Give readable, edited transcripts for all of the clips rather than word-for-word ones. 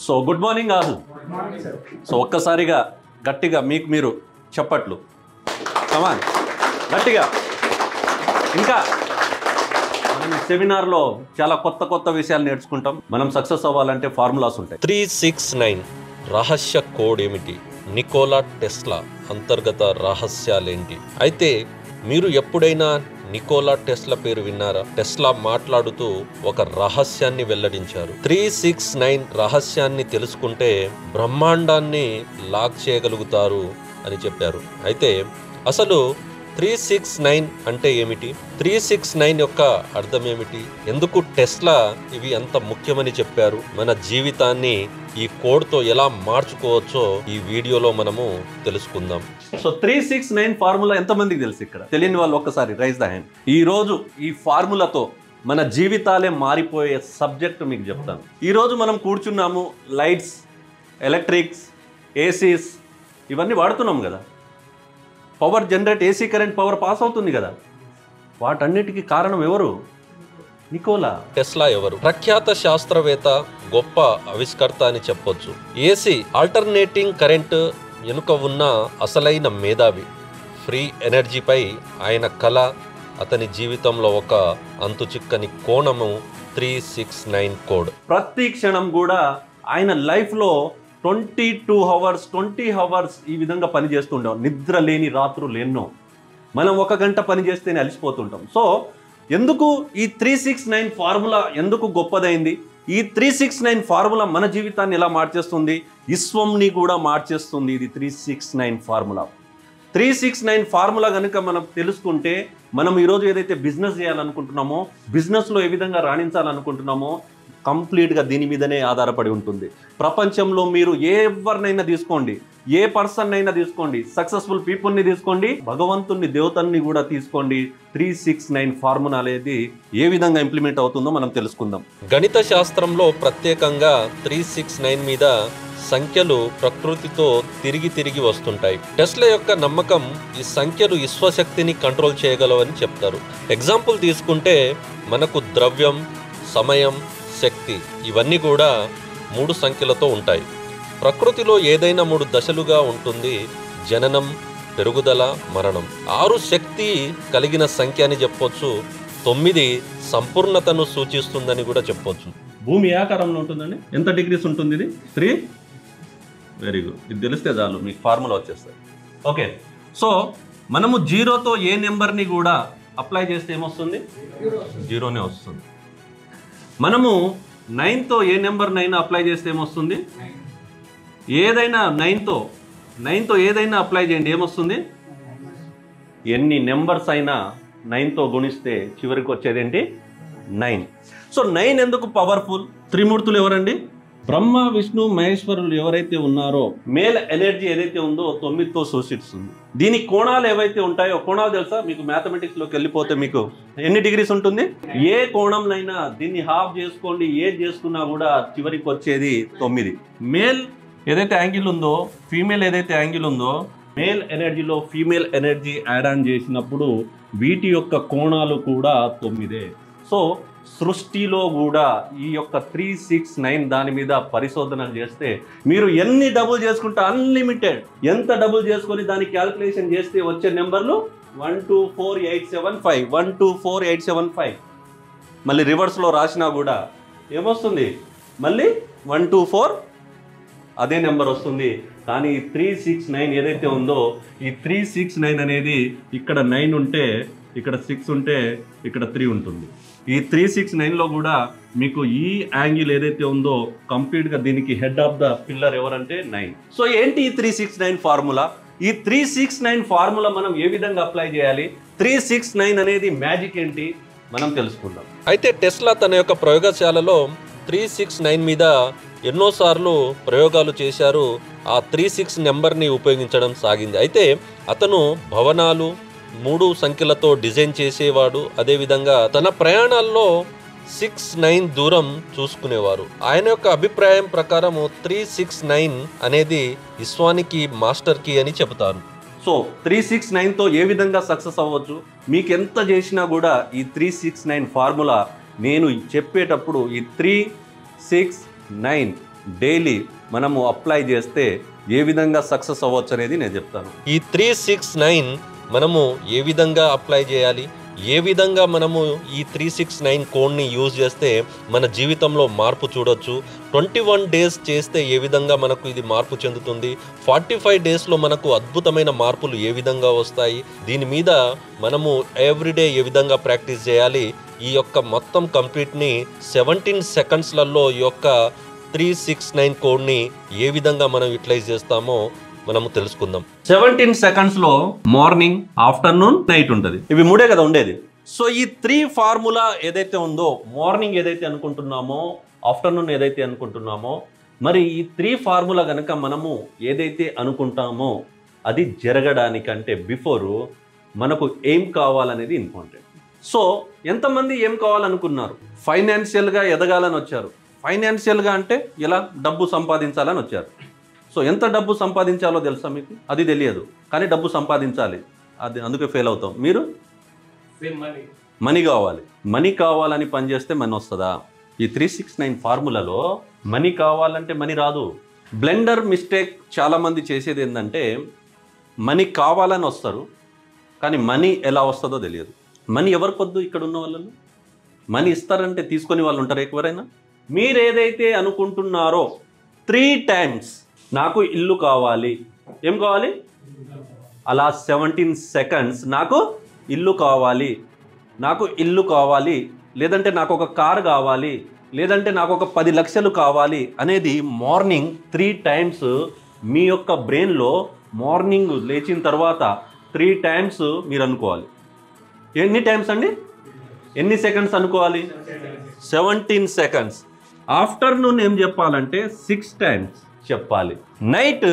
So good morning all. So ఒక్కసారిగా గట్టిగా మీకు మీరు చెప్పట్లు, కమాన్ గట్టిగా. ఇంకా మనం సెమినార్లో చాలా కొత్త కొత్త విషయాలు నేర్చుకుంటాం. మనం సక్సెస్ అవ్వాలంటే ఫార్ములాస్ ఉంటాయి. 369 రహస్య కోడ్ ఏమిటి? నికోలా టెస్లా అంతర్గత రహస్యాలేంటి? అయితే మీరు ఎప్పుడైనా నికోలా టెస్లా పేరు విన్నారా? టెస్లా మాట్లాడుతూ ఒక రహస్యాన్ని వెల్లడించారు. 369 రహస్యాన్ని తెలుసుకుంటే బ్రహ్మాండాన్ని లాక్ చేయగలుగుతారు అని చెప్పారు. అయితే అసలు 369 అంటే ఏమిటి? 369 యొక్క అర్థం ఏమిటి? ఎందుకు టెస్లా ఇవి అంత ముఖ్యమని చెప్పారు? మన జీవితాన్ని ఈ కోడ్తో ఎలా మార్చుకోవచ్చో ఈ వీడియోలో మనము తెలుసుకుందాం. సో 369 ఫార్ములా ఎంతమందికి తెలుసు? ఇక్కడ తెలియని వాళ్ళు ఒక్కసారి రైజ్ ద హ్యాండ్. ఈ రోజు ఈ ఫార్ములాతో మన జీవితాలే మారిపోయే సబ్జెక్ట్ మీకు చెప్తాను. ఈరోజు మనం కూర్చున్నాము, లైట్స్, ఎలక్ట్రిక్స్, ఏసీస్ ఇవన్నీ వాడుతున్నాం కదా. Power generate, AC current power pass అవుతుంది కదా. వాటన్నిటికీ కారణం ఎవరు? నికోలా. టెస్లా ఎవరు? ప్రఖ్యాత శాస్త్రవేత్త, గొప్ప ఆవిష్కర్త అని చెప్పొచ్చు. ఏసీ ఆల్టర్నేటింగ్ కరెంట్ వెనుక ఉన్న అసలైన మేధావి. ఫ్రీ ఎనర్జీపై ఆయన కళ, అతని జీవితంలో ఒక అంతుచిక్కని కోణము 369 కోడ్. ప్రతి క్షణం కూడా ఆయన లైఫ్లో 20 అవర్స్ ఈ విధంగా పని చేస్తుంటాం. నిద్ర లేని రాత్రులు ఎన్నో. మనం 1 గంట పని చేస్తేనే అలసిపోతుంటాం. సో ఎందుకు ఈ 369 ఫార్ములా ఎందుకు గొప్పదైంది? ఈ 369 ఫార్ములా మన జీవితాన్ని ఎలా మార్చేస్తుంది? విశ్వంని కూడా మార్చేస్తుంది. ఇది 369 ఫార్ములా. 369 ఫార్ములా కనుక మనం తెలుసుకుంటే మనం ఈరోజు ఏదైతే బిజినెస్ చేయాలనుకుంటున్నామో, బిజినెస్లో ఏ విధంగా రాణించాలనుకుంటున్నామో కంప్లీట్గా దీని మీదనే ఆధారపడి ఉంటుంది. ప్రపంచంలో మీరు ఎవరినైనా తీసుకోండి, ఏ పర్సన్ అయినా తీసుకోండి, సక్సెస్ఫుల్ పీపుల్ని తీసుకోండి, భగవంతుని దేవతల్ని కూడా తీసుకోండి, 369 ఫార్ములా అనేది ఏ విధంగా ఇంప్లిమెంట్ అవుతుందో మనం తెలుసుకుందాం. గణిత శాస్త్రంలో ప్రత్యేకంగా 369 మీద సంఖ్యలు ప్రకృతితో తిరిగి వస్తుంటాయి. టెస్లా యొక్క నమ్మకం ఈ సంఖ్యలు విశ్వశక్తిని కంట్రోల్ చేయగలవని చెప్తారు. ఎగ్జాంపుల్ తీసుకుంటే మనకు ద్రవ్యం, సమయం, శక్తి ఇవన్నీ కూడా 3 సంఖ్యలతో ఉంటాయి. ప్రకృతిలో ఏదైనా 3 దశలుగా ఉంటుంది: జననం, పెరుగుదల, మరణం. 6 శక్తి కలిగిన సంఖ్య అని చెప్పొచ్చు. 9 సంపూర్ణతను సూచిస్తుందని కూడా చెప్పొచ్చు. భూమి ఏ ఆకారంలో ఉంటుందండి? ఎంత డిగ్రీస్ ఉంటుంది? ఇది 3. Very good. ఇది తెలిస్తే చాలు మీకు ఫార్ములా వచ్చేస్తుంది. ఓకే, సో మనము 0తో ఏ నెంబర్ని కూడా అప్లై చేస్తే ఏమొస్తుంది? 0నే వస్తుంది. మనము 9తో ఏ నెంబర్నైనా అప్లై చేస్తే ఏమొస్తుంది? ఏదైనా 9తో ఏదైనా అప్లై చేయండి, ఏమొస్తుంది? ఎన్ని నెంబర్స్ అయినా 9తో గుణిస్తే చివరికి వచ్చేదేంటి? 9. సో 9 ఎందుకు పవర్ఫుల్? త్రిమూర్తులు ఎవరండి? బ్రహ్మ, విష్ణు, మహేశ్వరులు ఎవరైతే ఉన్నారో మేల్ ఎనర్జీ ఏదైతే ఉందో 9తో సూచిస్తుంది. దీని కోణాలు ఏవైతే ఉంటాయో, కోణాలు తెలుసా మీకు? మ్యాథమెటిక్స్లోకి వెళ్ళిపోతే మీకు ఎన్ని డిగ్రీస్ ఉంటుంది? ఏ కోణంనైనా దీన్ని హాఫ్ చేసుకోండి, ఏది చేసుకున్నా కూడా చివరికి వచ్చేది 9. మేల్ ఏదైతే యాంగిల్ ఉందో, ఫీమేల్ ఏదైతే యాంగిల్ ఉందో, మేల్ ఎనర్జీలో ఫీమేల్ ఎనర్జీ యాడ్ ఆన్ చేసినప్పుడు వీటి యొక్క కోణాలు కూడా 9. సో సృష్టిలో కూడా ఈ యొక్క 369 దాని మీద పరిశోధనలు చేస్తే మీరు ఎన్ని డబుల్ చేసుకుంటే అన్లిమిటెడ్, ఎంత డబుల్ చేసుకొని దాని క్యాల్కులేషన్ చేస్తే వచ్చే నెంబర్లు 124875, 124875. మళ్ళీ రివర్స్లో రాసినా కూడా ఏమొస్తుంది? మళ్ళీ 124 అదే నెంబర్ వస్తుంది. కానీ 369 ఏదైతే ఉందో, ఈ 369 అనేది ఇక్కడ 9 ఉంటే, ఇక్కడ 6 ఉంటే, ఇక్కడ 3 ఉంటుంది. ఈ 369లో కూడా మీకు ఈ యాంగిల్ ఏదైతే ఉందో కంప్లీట్గా దీనికి హెడ్ ఆఫ్ ద పిల్లర్ ఎవరంటే 9. సో ఏంటి ఈ 369 ఫార్ములా? ఈ 369 ఫార్ములా మనం ఏ విధంగా అప్లై చేయాలి? 369 అనేది మ్యాజిక్ ఏంటి మనం తెలుసుకుందాం. అయితే టెస్లా తన యొక్క ప్రయోగశాలలో 369 మీద ఎన్నోసార్లు ప్రయోగాలు చేశారు. ఆ 36 నెంబర్ని ఉపయోగించడం సాగింది. అయితే అతను భవనాలు 3 సంఖ్యలతో డిజైన్ చేసేవాడు. అదేవిధంగా తన ప్రయాణాల్లో 69 దూరం చూసుకునేవారు. ఆయన యొక్క అభిప్రాయం ప్రకారం 369 అనేది విశ్వానికి మాస్టర్ కీ అని చెబుతారు. సో 369తో ఏ విధంగా సక్సెస్ అవ్వచ్చు? మీకు ఎంత చేసినా కూడా ఈ 369 ఫార్ములా నేను చెప్పేటప్పుడు ఈ 369 డైలీ మనము అప్లై చేస్తే ఏ విధంగా సక్సెస్ అవ్వచ్చు అనేది నేను చెప్తాను. ఈ 369 మనము ఏ విధంగా అప్లై చేయాలి, ఏ విధంగా మనము ఈ 369 కోడ్ని యూజ్ చేస్తే మన జీవితంలో మార్పు చూడొచ్చు, 21 డేస్ చేస్తే ఏ విధంగా మనకు ఇది మార్పు చెందుతుంది, 45 డేస్లో మనకు అద్భుతమైన మార్పులు ఏ విధంగా వస్తాయి, దీని మీద మనము ఎవ్రీడే ఏ విధంగా ప్రాక్టీస్ చేయాలి, ఈ యొక్క మొత్తం కంప్లీట్ని 17 సెకండ్స్లలో ఈ యొక్క 369 కోడ్ని ఏ విధంగా మనం యూటిలైజ్ చేస్తామో మనము తెలుసుకుందాం. 17 సెకండ్స్లో మార్నింగ్, ఆఫ్టర్నూన్, నైట్ ఉంటుంది. ఇవి మూడే కదా ఉండేది. సో ఈ 3 ఫార్ములా ఏదైతే ఉందో, మార్నింగ్ ఏదైతే అనుకుంటున్నామో, ఆఫ్టర్నూన్ ఏదైతే అనుకుంటున్నామో, మరి ఈ 3 ఫార్ములా కనుక మనము ఏదైతే అనుకుంటామో అది జరగడానికంటే బిఫోరు మనకు ఏం కావాలనేది ఇంపార్టెంట్. సో ఎంతమంది ఏం కావాలనుకున్నారు? ఫైనాన్షియల్గా ఎదగాలని వచ్చారు. ఫైనాన్షియల్గా అంటే ఎలా? డబ్బు సంపాదించాలని వచ్చారు. సో ఎంత డబ్బు సంపాదించాలో తెలుసా మీకు? అది తెలియదు, కానీ డబ్బు సంపాదించాలి, అది అందుకే ఫెయిల్ అవుతాం. మీరు మనీ కావాలి. మనీ కావాలని పనిచేస్తే మనీ వస్తుందా? ఈ 369 ఫార్ములాలో మనీ కావాలంటే మనీ రాదు. బ్లెండర్ మిస్టేక్ చాలామంది చేసేది ఏంటంటే మనీ కావాలని వస్తారు, కానీ మనీ ఎలా వస్తుందో తెలియదు. మనీ ఎవరికి వద్దు? ఇక్కడ ఉన్న వాళ్ళను మనీ ఇస్తారంటే తీసుకొని వాళ్ళు ఉంటారు ఎవరైనా? మీరు ఏదైతే అనుకుంటున్నారో 3 టైమ్స్ నాకు ఇల్లు కావాలి, ఏం కావాలి? అలా 17 సెకండ్స్ నాకు ఇల్లు కావాలి, నాకు ఇల్లు కావాలి, లేదంటే నాకు ఒక కారు కావాలి, లేదంటే నాకు ఒక 10 లక్షలు కావాలి అనేది మార్నింగ్ 3 టైమ్స్ మీ యొక్క బ్రెయిన్లో మార్నింగ్ లేచిన తర్వాత 3 టైమ్స్ మీరు అనుకోవాలి. ఎన్ని టైమ్స్ అండి? ఎన్ని సెకండ్స్ అనుకోవాలి? 17 సెకండ్స్. ఆఫ్టర్నూన్ ఏం చెప్పాలంటే 6 టైమ్స్ చెప్పాలి. Night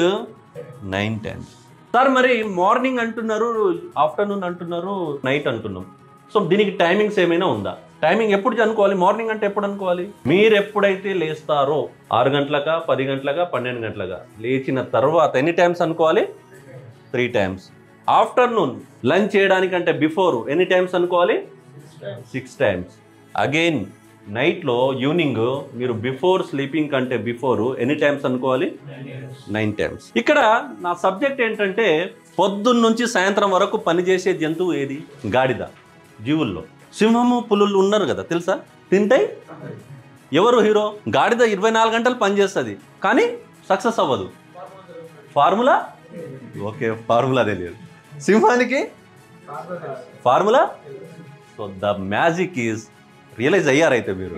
9 times. సార్ మరి మార్నింగ్ అంటున్నారు, ఆఫ్టర్నూన్ అంటున్నారు, నైట్ అంటున్నాం. సో దీనికి టైమింగ్స్ ఏమైనా ఉందా? టైమింగ్ ఎప్పుడు అనుకోవాలి? మార్నింగ్ అంటే ఎప్పుడు అనుకోవాలి? మీరు ఎప్పుడైతే లేస్తారో 6 గంటలకా, 10 గంటలకా, 12 గంటలకా లేచిన తర్వాత ఎన్ని టైమ్స్ అనుకోవాలి? 3 టైమ్స్. ఆఫ్టర్నూన్ లంచ్ చేయడానికంటే బిఫోర్ ఎన్ని టైమ్స్ అనుకోవాలి? 6 టైమ్స్. అగైన్ నైట్లో ఈవినింగ్ మీరు బిఫోర్ స్లీపింగ్ కంటే బిఫోర్ ఎన్ని టైమ్స్ అనుకోవాలి? 9 టైమ్స్. ఇక్కడ నా సబ్జెక్ట్ ఏంటంటే పొద్దున్న నుంచి సాయంత్రం వరకు పనిచేసే జంతువు ఏది? గాడిద. జీవుల్లో సింహము, పులులు ఉన్నారు కదా, తెలుసా? తింటాయి. ఎవరు హీరో? గాడిద 24 గంటలు పనిచేస్తుంది, కానీ సక్సెస్ అవ్వదు. ఫార్ములా? ఓకే, ఫార్ములా తెలియదు. సింహానికి formula. So the magic is, realise అయ్యారైతే మీరు,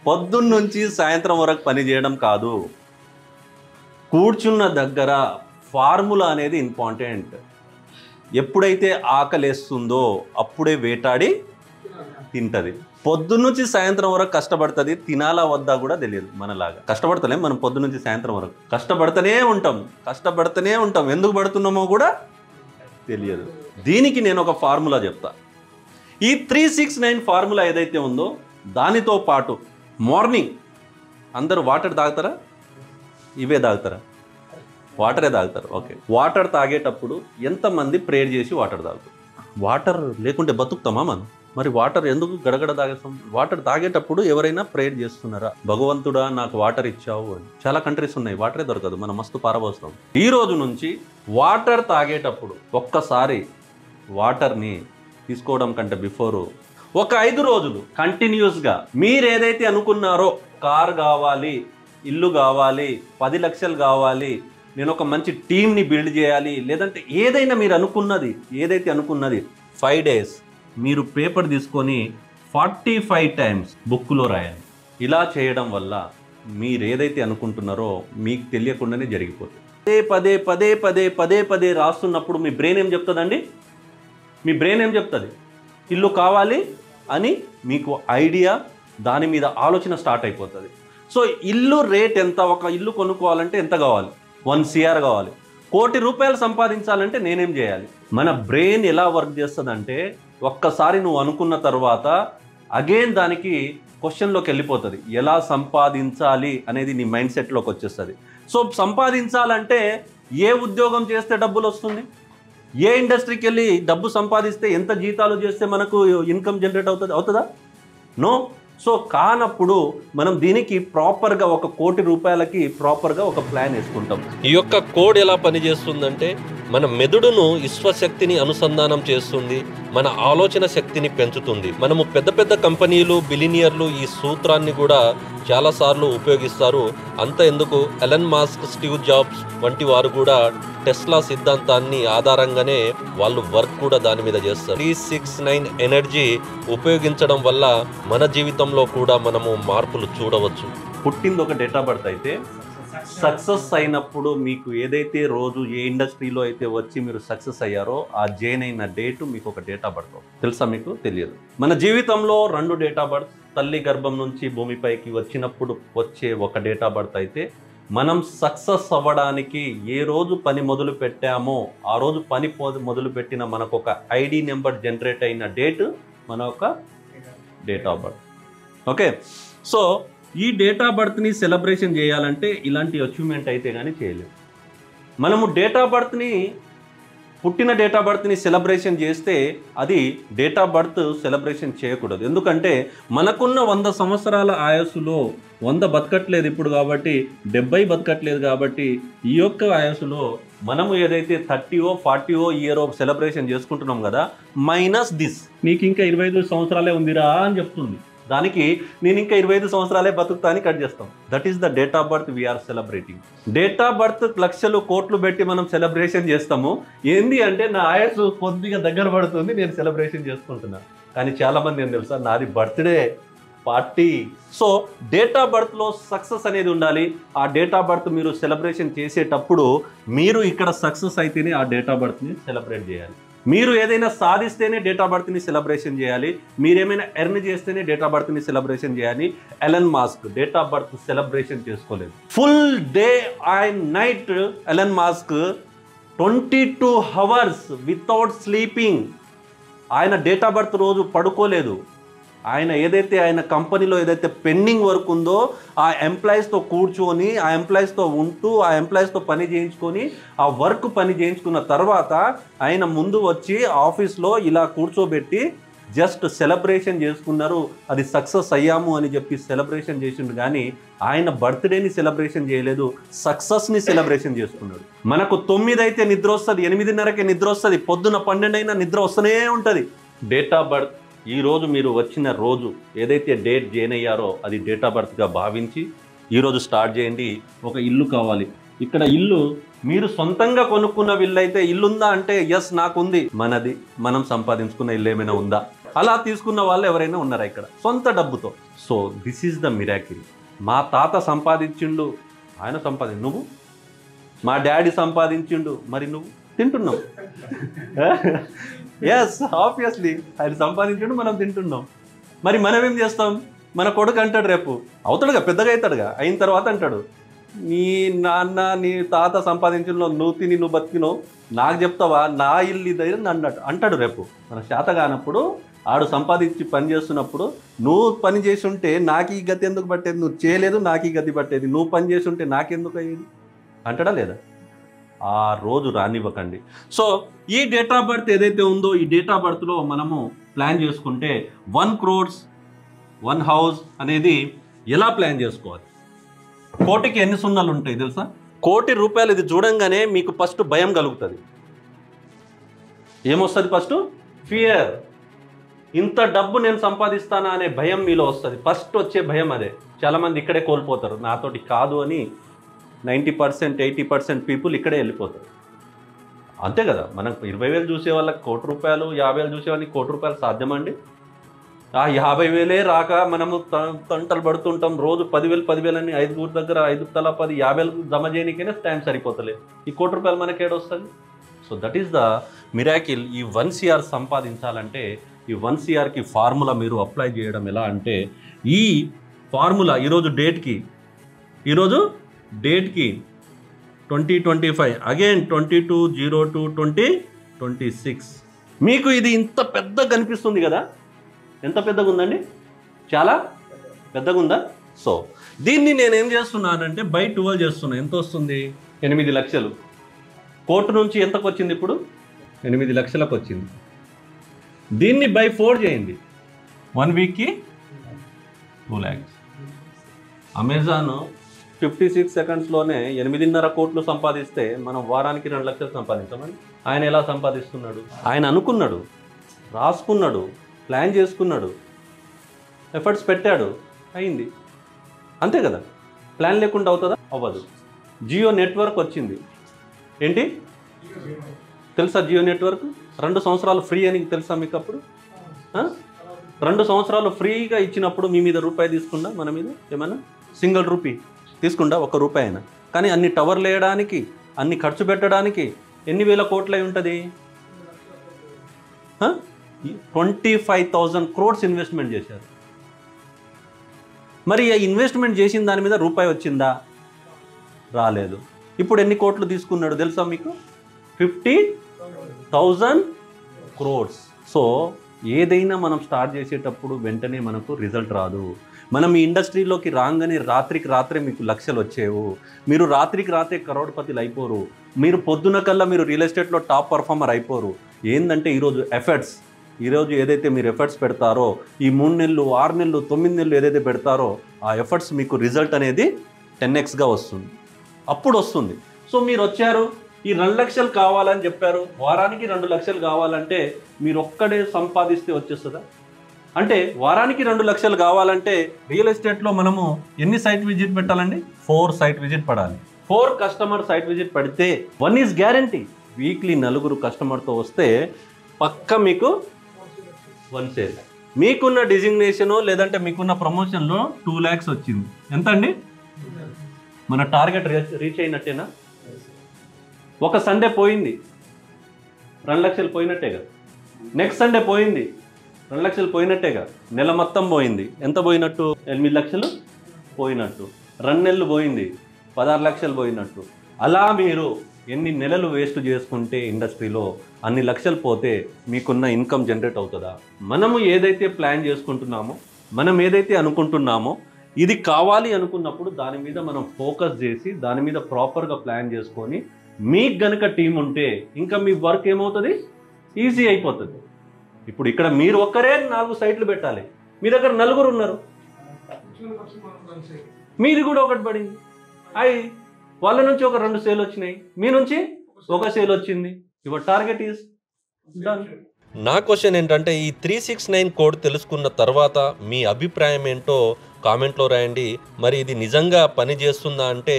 పొద్దున్న నుంచి సాయంత్రం వరకు పని చేయడం కాదు, కూర్చున్న దగ్గర ఫార్ములా అనేది ఇంపార్టెంట్. ఎప్పుడైతే ఆకలేస్తుందో అప్పుడే వేటాడి తింటది. పొద్దున్న నుంచి సాయంత్రం వరకు కష్టపడుతుంది, తినాలా వద్దా కూడా తెలియదు. మనలాగా కష్టపడతలేం మనం. పొద్దున్న నుంచి సాయంత్రం వరకు కష్టపడుతూనే ఉంటాం, ఎందుకు పడుతున్నామో కూడా తెలియదు. దీనికి నేను ఒక ఫార్ములా చెప్తా. ఈ 369 ఫార్ములా ఏదైతే ఉందో దానితో పాటు మార్నింగ్ అందరూ వాటర్ తాగుతారా? ఇవే తాగుతారా? వాటరే తాగుతారు. ఓకే, వాటర్ తాగేటప్పుడు ఎంతమంది ప్రేయర్ చేసి వాటర్ తాగుతారు? వాటర్ లేకుంటే బతుకుతామా మనం? మరి వాటర్ ఎందుకు గడగడ తాగేస్తాం? వాటర్ తాగేటప్పుడు ఎవరైనా ప్రేయర్ చేస్తున్నారా? భగవంతుడా నాకు వాటర్ ఇచ్చావు అని. చాలా కంట్రీస్ ఉన్నాయి, వాటరే దొరకదు, మనం మస్తు పారబోస్తాం. ఈ రోజు నుంచి వాటర్ తాగేటప్పుడు ఒక్కసారి వాటర్ని తీసుకోవడం కంటే బిఫోరు ఒక 5 రోజులు కంటిన్యూస్గా మీరు ఏదైతే అనుకున్నారో, కార్ కావాలి, ఇల్లు కావాలి, 10 లక్షలు కావాలి, నేను ఒక మంచి టీంని బిల్డ్ చేయాలి, లేదంటే ఏదైనా మీరు ఏదైతే అనుకున్నది 5 డేస్ మీరు పేపర్ తీసుకొని 45 టైమ్స్ బుక్లో రాయాలి. ఇలా చేయడం వల్ల మీరు ఏదైతే అనుకుంటున్నారో మీకు తెలియకుండానే జరిగిపోతుంది. పదే రాస్తున్నప్పుడు మీ బ్రెయిన్ ఏం చెప్తుందండి? మీ బ్రెయిన్ ఏం చెప్తుంది? ఇల్లు కావాలి అని మీకు ఐడియా, దాని మీద ఆలోచన స్టార్ట్ అయిపోతుంది. సో ఇల్లు రేట్ ఎంత? ఒక ఇల్లు కొనుక్కోవాలంటే ఎంత కావాలి? 1 CR కావాలి. 1 కోటి రూపాయలు సంపాదించాలంటే నేనేం చేయాలి? మన బ్రెయిన్ ఎలా వర్క్ చేస్తుందంటే ఒక్కసారి నువ్వు అనుకున్న తర్వాత అగైన్ దానికి క్వశ్చన్లోకి వెళ్ళిపోతుంది. ఎలా సంపాదించాలి అనేది నీ మైండ్ సెట్లోకి వచ్చేస్తుంది. సో సంపాదించాలంటే ఏ ఉద్యోగం చేస్తే డబ్బులు వస్తుంది? ఏ ఇండస్ట్రీకి వెళ్ళి డబ్బు సంపాదిస్తే, ఎంత జీతాలు చేస్తే మనకు ఇన్కమ్ జనరేట్ అవుతుందా? నో. సో కానప్పుడు మనం దీనికి ప్రాపర్గా 1 కోటి రూపాయలకి ప్రాపర్గా ఒక ప్లాన్ వేసుకుంటాం. ఈ యొక్క కోడ్ ఎలా పనిచేస్తుందంటే మన మెదడును విశ్వశక్తిని అనుసంధానం చేస్తుంది, మన ఆలోచన శక్తిని పెంచుతుంది. మనము పెద్ద పెద్ద కంపెనీలు, బిలినియర్లు ఈ సూత్రాన్ని కూడా చాలాసార్లు ఉపయోగిస్తారు. అంత ఎందుకు, ఎలన్ మాస్క్, స్టీవ్ జాబ్స్ వంటి వారు కూడా టెస్లా సిద్ధాంతాన్ని ఆధారంగానే వాళ్ళు వర్క్ కూడా దాని మీద చేస్తారు. 369 ఎనర్జీ ఉపయోగించడం వల్ల మన జీవితంలో కూడా మనము మార్పులు చూడవచ్చు. పుట్టింది ఒక డేట్ ఆఫ్ బర్త్ అయితే, సక్సెస్ అయినప్పుడు మీకు ఏదైతే రోజు ఏ ఇండస్ట్రీలో అయితే వచ్చి మీరు సక్సెస్ అయ్యారో ఆ జాయిన్ అయిన డేటు మీకు ఒక డేట్ ఆఫ్ బర్త్. తెలుసా మీకు? తెలియదు. మన జీవితంలో 2 డేట్ ఆఫ్ బర్త్. తల్లి గర్భం నుంచి భూమిపైకి వచ్చినప్పుడు వచ్చే ఒక డేట్ ఆఫ్ బర్త్ అయితే, మనం సక్సెస్ అవ్వడానికి ఏ రోజు పని మొదలు పెట్టామో ఆ రోజు పని మొదలు పెట్టిన మనకు ఒక ఐడి నెంబర్ జనరేట్ అయిన డేట్ మన ఒక date of birth. Okay, so ఈ డేట్ ఆఫ్ బర్త్ని సెలబ్రేషన్ చేయాలంటే ఇలాంటి అచీవ్మెంట్ అయితే కానీ చేయలేము. మనము డేట్ ఆఫ్ బర్త్ని, పుట్టిన డేట్ ఆఫ్ బర్త్ని సెలబ్రేషన్ చేస్తే అది డేట్ ఆఫ్ బర్త్ సెలబ్రేషన్ చేయకూడదు. ఎందుకంటే మనకున్న 100 సంవత్సరాల ఆయుస్సులో 100 బతకట్లేదు ఇప్పుడు కాబట్టి, 70 బతకట్లేదు కాబట్టి, ఈ యొక్క ఆయుస్సులో మనము ఏదైతే 30 40 ఇయర్ సెలబ్రేషన్ చేసుకుంటున్నాం కదా, మైనస్ దిస్, నీకు ఇంకా 25 సంవత్సరాలే ఉందిరా అని చెప్తుంది. దానికి నేను ఇంకా 25 సంవత్సరాలే బతుకుతా అని కట్ చేస్తాం. That is the date of birth we are celebrating. Date of birth లక్షలు కోట్లు పెట్టి మనం సెలబ్రేషన్ చేస్తాము. ఏంది అంటే నా ఆయుస్సు కొద్దిగా దగ్గర పడుతుంది, నేను సెలబ్రేషన్ చేసుకుంటున్నాను. కానీ చాలామంది ఏం తెలుసా, నాది birthday party. So date of బర్త్లో సక్సెస్ అనేది ఉండాలి. ఆ డేట్ ఆఫ్ బర్త్ మీరు సెలబ్రేషన్ చేసేటప్పుడు మీరు ఇక్కడ సక్సెస్ అయితేనే ఆ డేట్ ఆఫ్ బర్త్ని సెలబ్రేట్ చేయాలి. మీరు ఏదైనా సాధిస్తేనే డేట్ ఆఫ్ బర్త్ని సెలబ్రేషన్ చేయాలి. మీరేమైనా ఎర్న్ చేస్తేనే డేట్ ఆఫ్ బర్త్ని సెలబ్రేషన్ చేయాలి. Elon Musk date of birth celebration చేసుకోలేదు. Full day and night Elon Musk 22 hours without sleeping. ఆయన డేట్ ఆఫ్ బర్త్ రోజు పడుకోలేదు. ఆయన ఏదైతే ఆయన కంపెనీలో ఏదైతే పెండింగ్ వర్క్ ఉందో ఆ ఎంప్లాయీస్తో కూర్చొని, ఆ ఎంప్లాయీస్తో ఉంటూ, ఆ ఎంప్లాయీస్తో పని చేయించుకొని, ఆ వర్క్ పని చేయించుకున్న తర్వాత ఆయన ముందు వచ్చి ఆఫీస్లో ఇలా కూర్చోబెట్టి జస్ట్ సెలబ్రేషన్ చేసుకున్నారు. అది సక్సెస్ అయ్యాము అని చెప్పి సెలబ్రేషన్ చేసిండు. కానీ ఆయన బర్త్డేని సెలబ్రేషన్ చేయలేదు, సక్సెస్ని సెలబ్రేషన్ చేసుకున్నాడు. మనకు 9 అయితే నిద్ర వస్తుంది, 8:30కి నిద్ర వస్తుంది, పొద్దున 12 అయినా నిద్ర వస్తూనే ఉంటుంది. డేట్ ఆఫ్ బర్త్ ఈరోజు మీరు వచ్చిన రోజు ఏదైతే డేట్ జాయిన్ అయ్యారో అది డేట్ ఆఫ్ బర్త్గా భావించి ఈరోజు స్టార్ట్ చేయండి. ఒక ఇల్లు కావాలి. ఇక్కడ ఇల్లు మీరు సొంతంగా కొనుక్కున్న ఇల్లు అయితే, ఇల్లుందా అంటే ఎస్ నాకుంది. మనది, మనం సంపాదించుకున్న ఇల్లు ఏమైనా ఉందా? అలా తీసుకున్న వాళ్ళు ఎవరైనా ఉన్నారా ఇక్కడ సొంత డబ్బుతో? So this is the miracle. మా తాత సంపాదించిండు, ఆయన నువ్వు, మా డాడీ సంపాదించిండు, మరి నువ్వు తింటున్నావు. ఎస్, ఆబ్వియస్లీ ఆయన సంపాదించండు, మనం తింటున్నాం. మరి మనం ఏం చేస్తాం? మన కొడుకు అంటాడు, రేపు అవుతాడుగా, పెద్దగా అవుతాడుగా, అయిన తర్వాత అంటాడు, నీ నాన్న నీ తాత సంపాదించడంలో నువ్వు తిని నువ్వు బతికినావు, నాకు చెప్తావా నా ఇల్లు ఇదని అన్నట్టు అంటాడు. రేపు మన చేత కానప్పుడు ఆడు సంపాదించి పని చేస్తున్నప్పుడు నువ్వు పని చేసి ఉంటే నాకు ఈ గతి ఎందుకు పట్టేది, నువ్వు చేయలేదు నాకు ఈ గతి పట్టేది, నువ్వు పని చేసి ఉంటే నాకెందుకు అయ్యేది అంటాడా లేదా? ఆ రోజు రానివ్వకండి. సో ఈ డేట్ ఆఫ్ బర్త్ ఏదైతే ఉందో ఈ డేట్ ఆఫ్ బర్త్లో మనము ప్లాన్ చేసుకుంటే 1 crore 1 house అనేది ఎలా ప్లాన్ చేసుకోవాలి? కోటికి ఎన్ని సున్నాలు ఉంటాయి తెలుసా? 1 కోటి రూపాయలు ఇది చూడంగానే మీకు ఫస్ట్ భయం కలుగుతుంది. ఏమొస్తుంది? First fear. ఇంత డబ్బు నేను సంపాదిస్తానా అనే భయం మీలో వస్తుంది. ఫస్ట్ వచ్చే భయం అదే. చాలామంది ఇక్కడే కోల్పోతారు. నాతోటి కాదు అని 90% 80% పీపుల్ ఇక్కడే వెళ్ళిపోతారు. అంతే కదా, మనం 20,000 చూసే వాళ్ళకి 1 కోటి రూపాయలు, 50,000 చూసే వాళ్ళకి 1 కోటి రూపాయలు సాధ్యమండి? ఆ 50,000 రాక మనము తంటలు పడుతుంటాం. రోజు 10,000 అని 5 దగ్గర 5 తల 10 50,000 జమ చేయడానికైనా టైం సరిపోతలే. ఈ 1 కోటి రూపాయలు మనకి ఏడొస్తుంది? So that is the miracle. ఈ 1 CR సంపాదించాలంటే ఈ 1 CRకి ఫార్ములా మీరు అప్లై చేయడం ఎలా అంటే, ఈ ఫార్ములా ఈరోజు డేట్కి 2025 అగైన్ 22/02/2026. మీకు ఇది ఇంత పెద్దగా కనిపిస్తుంది కదా, ఎంత పెద్దగా ఉందండి? చాలా పెద్దగా ఉందా? సో దీన్ని నేనేం చేస్తున్నానంటే బై 12 చేస్తున్నా. ఎంత వస్తుంది? 8 లక్షలు. కోర్టు నుంచి ఎంతకు వచ్చింది ఇప్పుడు? 8 లక్షలకు వచ్చింది. దీన్ని బై 4 చేయండి. 1 వీక్కి 2 lakhs. అమెజాన్ 56 సెకండ్స్లోనే 8.5 కోట్లు సంపాదిస్తే మనం వారానికి 2 లక్షలు సంపాదించామండి. ఆయన ఎలా సంపాదిస్తున్నాడు? ఆయన అనుకున్నాడు, రాసుకున్నాడు, ప్లాన్ చేసుకున్నాడు, ఎఫర్ట్స్ పెట్టాడు, అయింది. అంతే కదా. ప్లాన్ లేకుండా అవుతుందా? అవ్వదు. జియో నెట్వర్క్ వచ్చింది. ఏంటి తెలుసా? జియో నెట్వర్క్ 2 సంవత్సరాలు ఫ్రీ అని తెలుసా మీకు? అప్పుడు 2 సంవత్సరాలు ఫ్రీగా ఇచ్చినప్పుడు మీ మీద రూపాయి తీసుకుండా, మన మీద ఏమన్నా సింగిల్ రూపీ తీసుకుండా, 1 రూపాయి అయినా. కానీ అన్ని టవర్లు వేయడానికి, అన్ని ఖర్చు పెట్టడానికి ఎన్ని వేల కోట్లు అయి ఉంటుంది? 25,000 crores ఇన్వెస్ట్మెంట్ చేశారు. మరి ఆ ఇన్వెస్ట్మెంట్ చేసిన దాని మీద రూపాయి వచ్చిందా? రాలేదు. ఇప్పుడు ఎన్ని కోట్లు తీసుకున్నాడు తెలుసా మీకు? 50,000 crores. సో ఏదైనా మనం స్టార్ట్ చేసేటప్పుడు వెంటనే మనకు రిజల్ట్ రాదు. మనం ఈ ఇండస్ట్రీలోకి రాగానే రాత్రికి రాత్రే మీకు లక్షలు వచ్చేవు. మీరు రాత్రికి రాత్రే కరోడ్పతిలు అయిపోరు. మీరు పొద్దున కల్లా మీరు రియల్ ఎస్టేట్లో టాప్ పర్ఫార్మర్ అయిపోరు. ఏంటంటే ఈరోజు ఏదైతే మీరు ఎఫర్ట్స్ పెడతారో, ఈ 3 నెలలు, 6 నెలలు, 9 నెలలు ఏదైతే పెడతారో, ఆ ఎఫర్ట్స్ మీకు రిజల్ట్ అనేది 10xగా వస్తుంది. అప్పుడు వస్తుంది. సో మీరు వచ్చారు, ఈ 2 లక్షలు కావాలని చెప్పారు, వారానికి 2 లక్షలు కావాలంటే మీరు ఒక్కడే సంపాదిస్తే వచ్చేస్తుందా? అంటే వారానికి 2 లక్షలు కావాలంటే రియల్ ఎస్టేట్లో మనము ఎన్ని సైట్ విజిట్ పెట్టాలండి? 4 సైట్ విజిట్ పడాలి. 4 కస్టమర్ సైట్ విజిట్ పడితే 1 ఈజ్ గ్యారంటీ. వీక్లీ 4 కస్టమర్తో వస్తే పక్క మీకు 1 సేల్. మీకున్న డిజిగ్నేషను లేదంటే మీకున్న ప్రమోషన్లో 2 lakhs వచ్చింది. ఎంత అండి? మన టార్గెట్ రీచ్ అయినట్టేనా? ఒక సండే పోయింది, 2 లక్షలు పోయినట్టేగా. నెక్స్ట్ సండే పోయింది, 2 లక్షలు పోయినట్టేగా. నెల మొత్తం పోయింది, ఎంత పోయినట్టు? 8 లక్షలు పోయినట్టు. 2 నెలలు పోయింది, 16 లక్షలు పోయినట్టు. అలా మీరు ఎన్ని నెలలు వేస్ట్ చేసుకుంటే ఇండస్ట్రీలో అన్ని లక్షలు పోతే మీకున్న ఇన్కమ్ జనరేట్ అవుతుందా? మనము ఏదైతే ప్లాన్ చేసుకుంటున్నామో, మనం ఏదైతే అనుకుంటున్నామో, ఇది కావాలి అనుకున్నప్పుడు దాని మీద మనం ఫోకస్ చేసి దాని మీద ప్రాపర్గా ప్లాన్ చేసుకొని, మీకు గనుక టీం ఉంటే ఇంకా మీ వర్క్ ఏమవుతుంది? ఈజీ అయిపోతుంది. ఇప్పుడు ఇక్కడ మీరు ఒక్కరే 4 సైట్లు పెట్టాలి, మీ దగ్గర 4 ఉన్నారు, మీది కూడా ఒకటి పడింది. వాళ్ళ నుంచి ఒక 2 సేల్ వచ్చినాయి, మీ నుంచి 1 సేల్ వచ్చింది. Your target is done. నా క్వశ్చన్ ఏంటంటే, ఈ 369 కోడ్ తెలుసుకున్న తర్వాత మీ అభిప్రాయం ఏంటో కామెంట్లో రాయండి. మరి ఇది నిజంగా పని చేస్తుందా అంటే,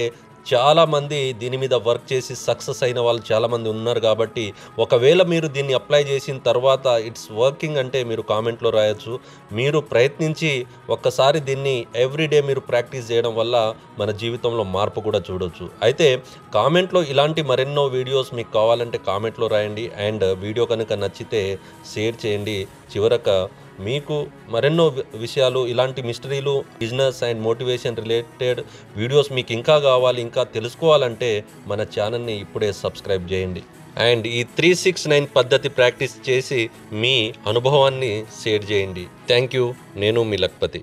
చాలామంది దీని మీద వర్క్ చేసి సక్సెస్ అయిన వాళ్ళు చాలామంది ఉన్నారు. కాబట్టి ఒకవేళ మీరు దీన్ని అప్లై చేసిన తర్వాత ఇట్స్ వర్కింగ్ అంటే మీరు కామెంట్లో రాయొచ్చు. మీరు ప్రయత్నించి ఒక్కసారి దీన్ని ఎవ్రీడే మీరు ప్రాక్టీస్ చేయడం వల్ల మన జీవితంలో మార్పు కూడా చూడొచ్చు. అయితే కామెంట్లో ఇలాంటి మరెన్నో వీడియోస్ మీకు కావాలంటే కామెంట్లో రాయండి. అండ్ వీడియో కనుక నచ్చితే షేర్ చేయండి. చివరక మీకు మరెన్నో విషయాలు, ఇలాంటి మిస్టరీలు, business and motivation related videos మీకు ఇంకా కావాలి, ఇంకా తెలుసుకోవాలంటే మన ఛానల్ని ఇప్పుడే సబ్స్క్రైబ్ చేయండి. అండ్ ఈ 369 పద్ధతి ప్రాక్టీస్ చేసి మీ అనుభవాన్ని షేర్ చేయండి. Thank you. నేను మీ లక్పతి.